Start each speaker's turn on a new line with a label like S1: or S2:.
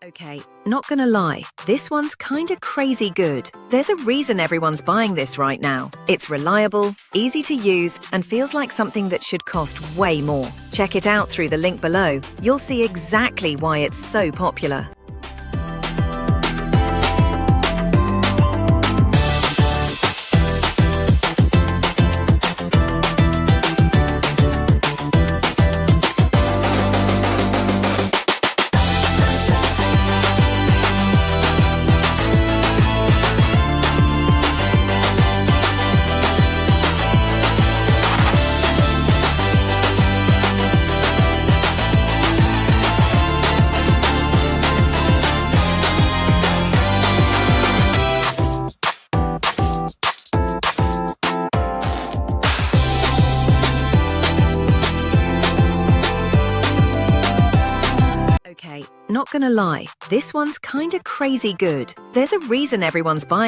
S1: Okay, not gonna lie, this one's kinda crazy good. There's a reason everyone's buying this right now. It's reliable, easy to use, and feels like something that should cost way more. Check it out through the link below. You'll see exactly why it's so popular. Okay, not gonna lie, this one's kinda crazy good. There's a reason everyone's buying